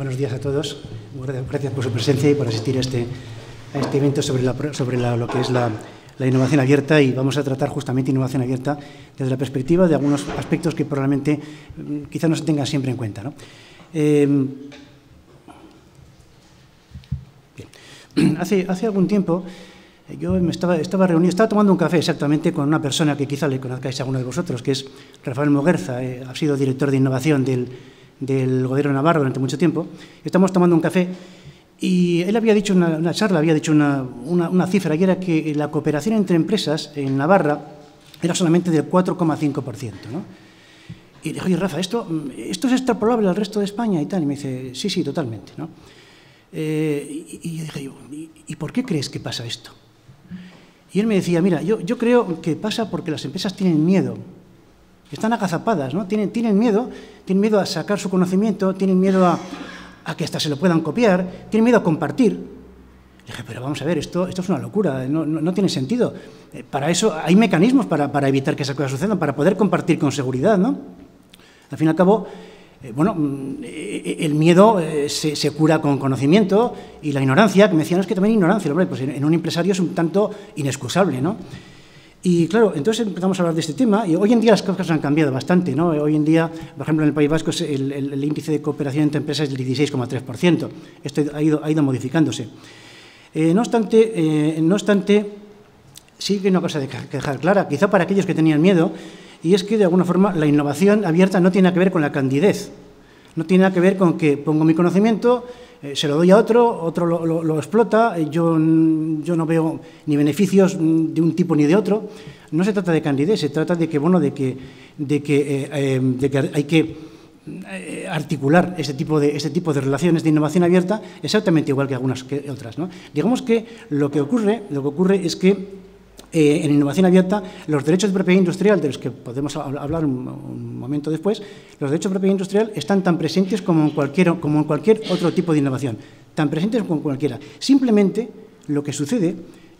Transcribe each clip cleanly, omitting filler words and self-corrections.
Buenos días a todos. Gracias por su presencia y por asistir a este evento sobre lo que es la innovación abierta, y vamos a tratar justamente innovación abierta desde la perspectiva de algunos aspectos que probablemente quizás no se tengan siempre en cuenta, ¿no? Hace algún tiempo yo estaba reunido, estaba tomando un café exactamente con una persona que quizá le conozcáis a alguno de vosotros, que es Rafael Muguerza. Ha sido director de innovación del Gobierno de Navarra durante mucho tiempo. Estamos tomando un café y él había dicho una charla, había dicho una cifra, y era que la cooperación entre empresas en Navarra era solamente del 4,5%, ¿no? Y le dije, oye, Rafa, ¿esto es extrapolable al resto de España y tal? Y me dice, sí, totalmente, ¿no? Y yo dije, ¿y por qué crees que pasa esto? Y él me decía, mira, yo creo que pasa porque las empresas tienen miedo, están agazapadas, ¿no? Tienen miedo a sacar su conocimiento, tienen miedo a que hasta se lo puedan copiar, tienen miedo a compartir. Le dije, pero vamos a ver, esto es una locura, no tiene sentido. Para eso hay mecanismos para evitar que esas cosas sucedan, para poder compartir con seguridad, ¿no? Al fin y al cabo, el miedo se cura con conocimiento, y la ignorancia, que me decían, es que también ignorancia, hombre, pues en un empresario es un tanto inexcusable, ¿no? Y claro, entonces empezamos a hablar de este tema, y hoy en día las cosas han cambiado bastante, ¿no? Hoy en día, por ejemplo, en el País Vasco el índice de cooperación entre empresas es del 16,3%. Esto ha ido modificándose. No obstante, sí que hay una cosa que dejar clara, quizá para aquellos que tenían miedo, y es que, de alguna forma, la innovación abierta no tiene que ver con la candidez, no tiene que ver con que pongo mi conocimiento, se lo doy a otro lo explota, yo no veo ni beneficios de un tipo ni de otro. No se trata de candidez, se trata de que hay que articular este tipo de relaciones de innovación abierta exactamente igual que algunas que otras, ¿no? Digamos que lo que ocurre es que en innovación abierta, los derechos de propiedad industrial, de los que podemos hablar un momento después, los derechos de propiedad industrial están tan presentes como en cualquier otro tipo de innovación, tan presentes como cualquiera. Simplemente lo que sucede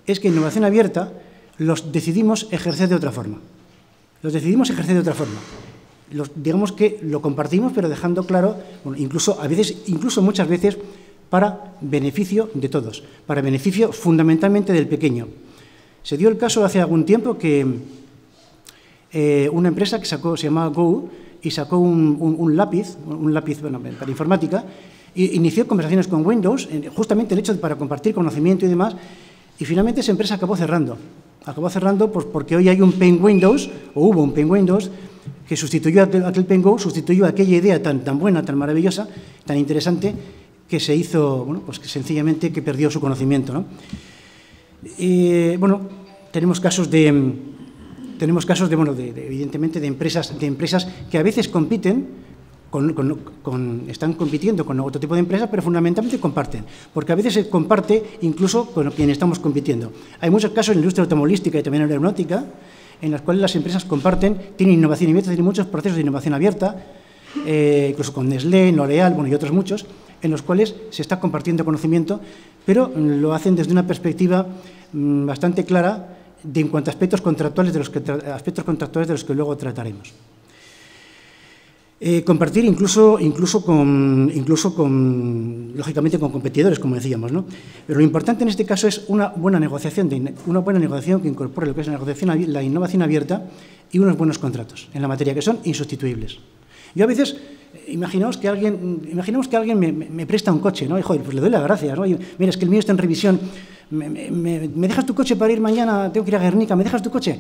es que en innovación abierta los decidimos ejercer de otra forma. Digamos que lo compartimos, pero dejando claro, incluso muchas veces, para beneficio de todos, para beneficio fundamentalmente del pequeño. Se dio el caso hace algún tiempo que una empresa que se llamaba Go, y sacó un lápiz para informática, e inició conversaciones con Windows, justamente el hecho para compartir conocimiento y demás, y finalmente esa empresa acabó cerrando. Pues porque hoy hay un Paint Windows, o hubo un Paint Windows, que sustituyó aquel Paint Go, sustituyó aquella idea tan buena, tan maravillosa, tan interesante, que se hizo, pues que sencillamente que perdió su conocimiento, ¿no? Tenemos casos evidentemente de empresas que a veces están compitiendo con otro tipo de empresas, pero fundamentalmente comparten, porque a veces se comparte incluso con quien estamos compitiendo. Hay muchos casos en la industria automovilística y también en la aeronáutica, en las cuales las empresas comparten, tienen innovación abierta, tienen muchos procesos de innovación abierta, incluso con Nestlé, L'Oréal, y otros muchos, en los cuales se está compartiendo conocimiento, pero lo hacen desde una perspectiva bastante clara en cuanto a aspectos contractuales de los que luego trataremos. Compartir incluso lógicamente con competidores, como decíamos, ¿no? Pero lo importante en este caso es una buena negociación que incorpore lo que es la innovación abierta y unos buenos contratos en la materia, que son insustituibles. Yo a veces, imaginemos que alguien me presta un coche, ¿no? Y, joder, pues le doy las gracias, ¿no? Y, mira, es que el mío está en revisión, ¿me dejas tu coche para ir mañana? Tengo que ir a Guernica, ¿me dejas tu coche?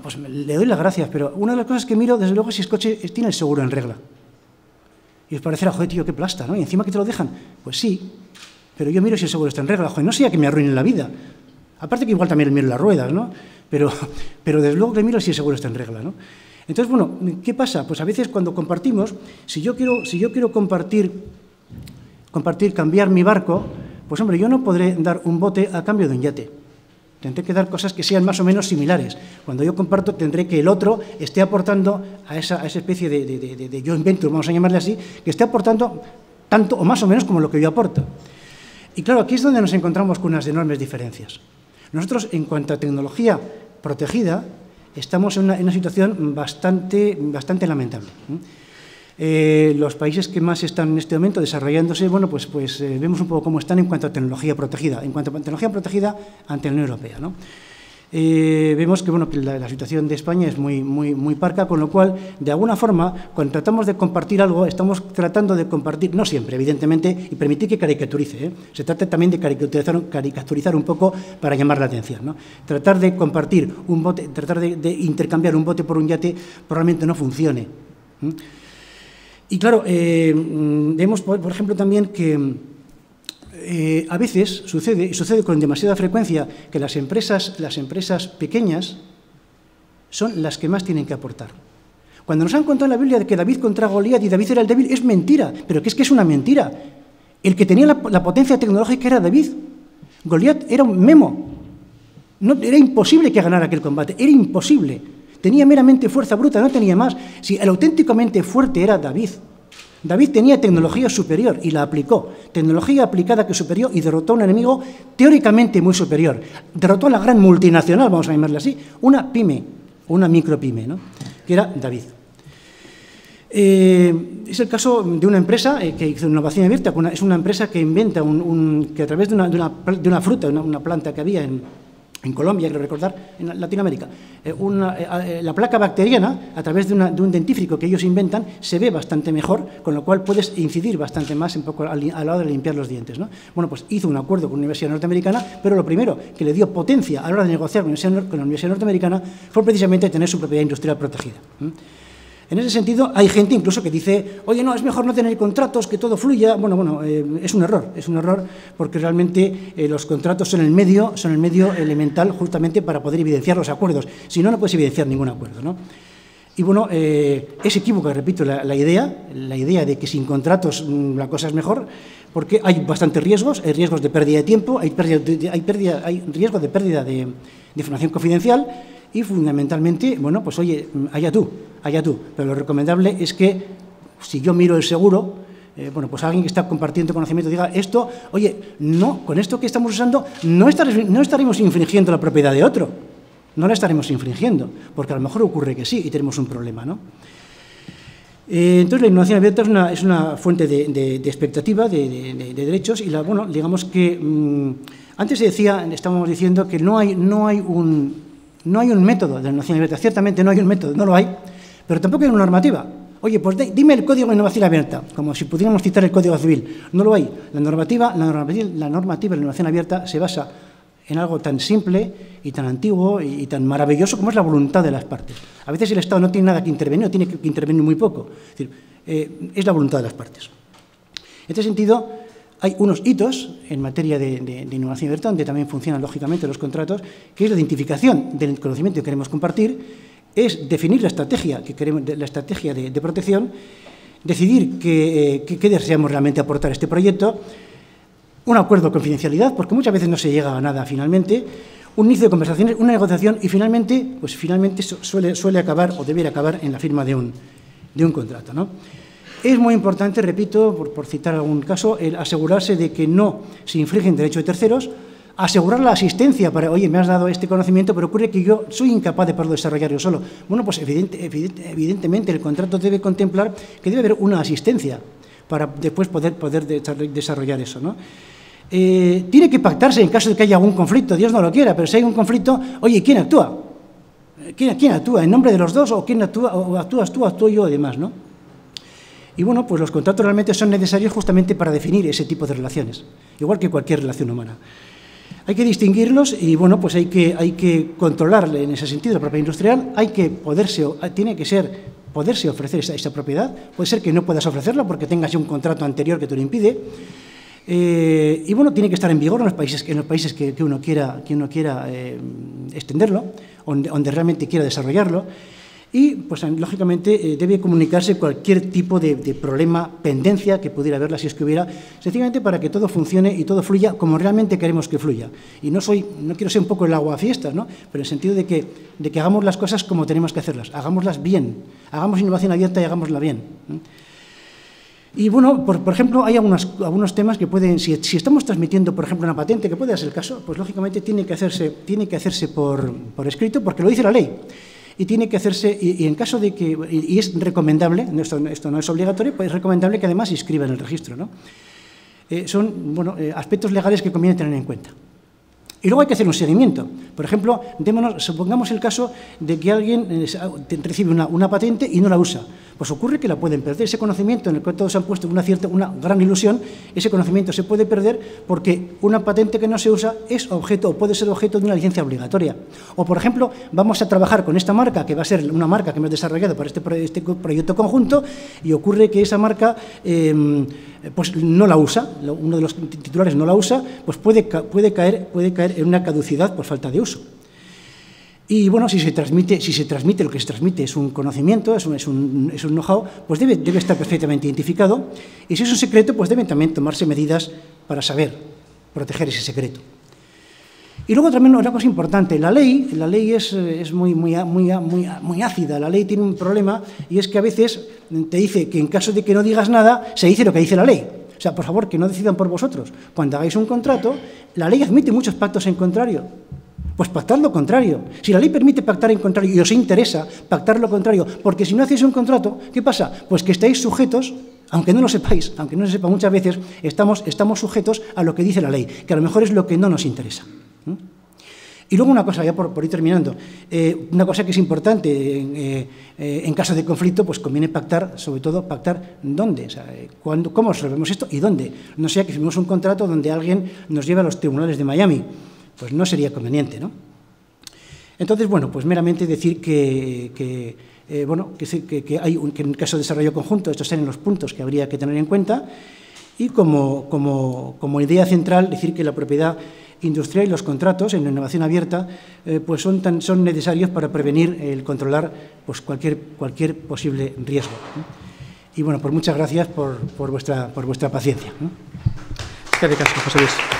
Pues le doy las gracias, pero una de las cosas que miro, desde luego, es si el coche tiene el seguro en regla. Y os parecerá, joder, tío, qué plasta, ¿no? Y encima que te lo dejan, pues sí, pero yo miro si el seguro está en regla, joder, no sea que me arruinen la vida. Aparte que igual también miro las ruedas, ¿no? Pero desde luego que miro si el seguro está en regla, ¿no? Entonces, ¿qué pasa? Pues a veces cuando compartimos, si yo quiero compartir, cambiar mi barco, pues hombre, yo no podré dar un bote a cambio de un yate. Tendré que dar cosas que sean más o menos similares. Cuando yo comparto, tendré que el otro esté aportando a esa especie de joint venture, vamos a llamarle así, que esté aportando tanto o más o menos como lo que yo aporto. Y claro, aquí es donde nos encontramos con unas enormes diferencias. Nosotros, en cuanto a tecnología protegida, estamos en una situación bastante lamentable. Los países que más están en este momento desarrollándose, bueno, pues vemos un poco cómo están en cuanto a tecnología protegida, ante la Unión Europea, ¿no? Vemos que, bueno, que la situación de España es muy parca, con lo cual, de alguna forma, cuando tratamos de compartir algo, estamos tratando de compartir, no siempre, evidentemente, y permitir que caricaturice, se trata también de caricaturizar un poco para llamar la atención, ¿no? Tratar de compartir un bote, tratar de intercambiar un bote por un yate, probablemente no funcione. Y claro, vemos, por ejemplo, también que a veces sucede con demasiada frecuencia que las empresas pequeñas son las que más tienen que aportar. Cuando nos han contado en la Biblia de que David contra Goliat y David era el débil, es mentira, pero que es una mentira. El que tenía la potencia tecnológica era David. Goliat era un memo. No, era imposible que ganara aquel combate, era imposible. Tenía meramente fuerza bruta, no tenía más. Si el auténticamente fuerte era David. David tenía tecnología superior y la aplicó. Tecnología aplicada que superior y derrotó a un enemigo teóricamente muy superior. Derrotó a la gran multinacional, vamos a llamarla así, una pyme, una micropyme, ¿no? Que era David. Es el caso de una empresa que hizo innovación abierta. Es una empresa que inventa que a través de una fruta, una planta que había en Colombia, quiero recordar, en Latinoamérica, la placa bacteriana, a través de un dentífrico que ellos inventan, se ve bastante mejor, con lo cual puedes incidir bastante más un poco a la hora de limpiar los dientes, ¿no? Bueno, pues hizo un acuerdo con la Universidad Norteamericana, pero lo primero que le dio potencia a la hora de negociar con la Universidad Norteamericana fue precisamente tener su propiedad industrial protegida. En ese sentido, hay gente incluso que dice, oye, no, es mejor no tener contratos, que todo fluya. Bueno, es un error, porque realmente los contratos son el medio elemental justamente para poder evidenciar los acuerdos. Si no, no puedes evidenciar ningún acuerdo, ¿no? Y bueno, es equívoca, repito, la idea de que sin contratos la cosa es mejor, porque hay bastantes riesgos, hay riesgos de pérdida de tiempo, hay riesgo de pérdida de información confidencial. Y fundamentalmente, bueno, pues oye, allá tú, pero lo recomendable es que, si yo miro el seguro, bueno, pues alguien que está compartiendo conocimiento diga esto, oye, no, con esto que estamos usando no estaremos infringiendo la propiedad de otro, no la estaremos infringiendo, porque a lo mejor ocurre que sí y tenemos un problema, ¿no? Entonces, la innovación abierta es una fuente de expectativa, de derechos, y bueno, digamos que antes estábamos diciendo que no hay un método de innovación abierta. Ciertamente no hay un método, no lo hay, pero tampoco hay una normativa. Oye, pues dime el código de innovación abierta, como si pudiéramos citar el Código Civil. No lo hay. La normativa de la innovación abierta se basa en algo tan simple y tan antiguo y tan maravilloso como es la voluntad de las partes. A veces el Estado no tiene nada que intervenir, o tiene que intervenir muy poco. Es decir, es la voluntad de las partes. En este sentido, hay unos hitos en materia de innovación abierta, donde también funcionan lógicamente los contratos, que es la identificación del conocimiento que queremos compartir, es definir la estrategia de protección, decidir qué deseamos realmente aportar a este proyecto, un acuerdo de confidencialidad, porque muchas veces no se llega a nada finalmente, un inicio de conversaciones, una negociación y finalmente suele acabar o debería acabar en la firma de un contrato, ¿no? Es muy importante, repito, por citar algún caso, el asegurarse de que no se infringen derechos de terceros, asegurar la asistencia para, oye, me has dado este conocimiento, pero ocurre que yo soy incapaz de poderlo desarrollar yo solo. Bueno, pues evidentemente el contrato debe contemplar que debe haber una asistencia para después poder desarrollar eso, ¿no? Tiene que pactarse en caso de que haya algún conflicto, Dios no lo quiera, pero si hay un conflicto, oye, ¿quién actúa? ¿Quién actúa? ¿En nombre de los dos o quién actúa? ¿O actúas tú, actúo yo, además, ¿no? Y bueno, pues los contratos realmente son necesarios justamente para definir ese tipo de relaciones, igual que cualquier relación humana. Hay que distinguirlos y bueno, pues hay que controlarle en ese sentido la propiedad industrial, tiene que poderse ofrecer esa propiedad, puede ser que no puedas ofrecerla porque tengas ya un contrato anterior que te lo impide, y bueno, tiene que estar en vigor en los países que uno quiera extenderlo, donde realmente quiera desarrollarlo. Y, pues, lógicamente, debe comunicarse cualquier tipo de problema, pendencia que pudiera haberla, si es que hubiera, sencillamente para que todo funcione y todo fluya como realmente queremos que fluya. Y no quiero ser un poco el aguafiestas, ¿no? Pero en el sentido de que hagamos las cosas como tenemos que hacerlas, hagámoslas bien, hagamos innovación abierta y hagámosla bien. Y bueno, por ejemplo, hay algunos temas que pueden, si estamos transmitiendo, por ejemplo, una patente, que puede ser el caso, pues lógicamente tiene que hacerse por escrito, porque lo dice la ley. y tiene que hacerse, y en caso de que, y es recomendable, esto no es obligatorio, pues es recomendable que además se inscriba en el registro, ¿no? Son aspectos legales que conviene tener en cuenta. Y luego hay que hacer un seguimiento. Por ejemplo, supongamos el caso de que alguien recibe una patente y no la usa. Pues ocurre que la pueden perder. Ese conocimiento en el que todos han puesto una gran ilusión, ese conocimiento se puede perder porque una patente que no se usa es objeto o puede ser objeto de una licencia obligatoria. O, por ejemplo, vamos a trabajar con esta marca, que va a ser una marca que hemos desarrollado para este proyecto conjunto, y ocurre que esa marca pues no la usa, uno de los titulares no la usa, pues puede caer en una caducidad por falta de uso. Y bueno, si se transmite lo que se transmite es un conocimiento, es un know-how, pues debe estar perfectamente identificado, y si es un secreto, pues deben también tomarse medidas para saber proteger ese secreto. Y luego también una cosa importante, la ley es muy ácida. La ley tiene un problema, y es que a veces te dice que en caso de que no digas nada, se dice lo que dice la ley. O sea, por favor, que no decidan por vosotros. Cuando hagáis un contrato, la ley admite muchos pactos en contrario. Pues pactad lo contrario. Si la ley permite pactar en contrario y os interesa pactar lo contrario, porque si no hacéis un contrato, ¿qué pasa? Pues que estáis sujetos, aunque no lo sepáis, aunque no se sepa muchas veces, estamos sujetos a lo que dice la ley, que a lo mejor es lo que no nos interesa. Y luego una cosa, ya por ir terminando, una cosa que es importante, en caso de conflicto, pues conviene pactar, sobre todo pactar dónde, o sea, cómo resolvemos esto y dónde. No sea que firmemos un contrato donde alguien nos lleve a los tribunales de Miami, pues no sería conveniente, ¿no? Entonces, bueno, pues meramente decir que en el caso de desarrollo conjunto, estos serían los puntos que habría que tener en cuenta, y como idea central, decir que la propiedad industrial y los contratos en la innovación abierta pues son necesarios para prevenir el controlar pues cualquier posible riesgo. Y bueno, pues muchas gracias por vuestra paciencia. Eskerrik asko, José Luis.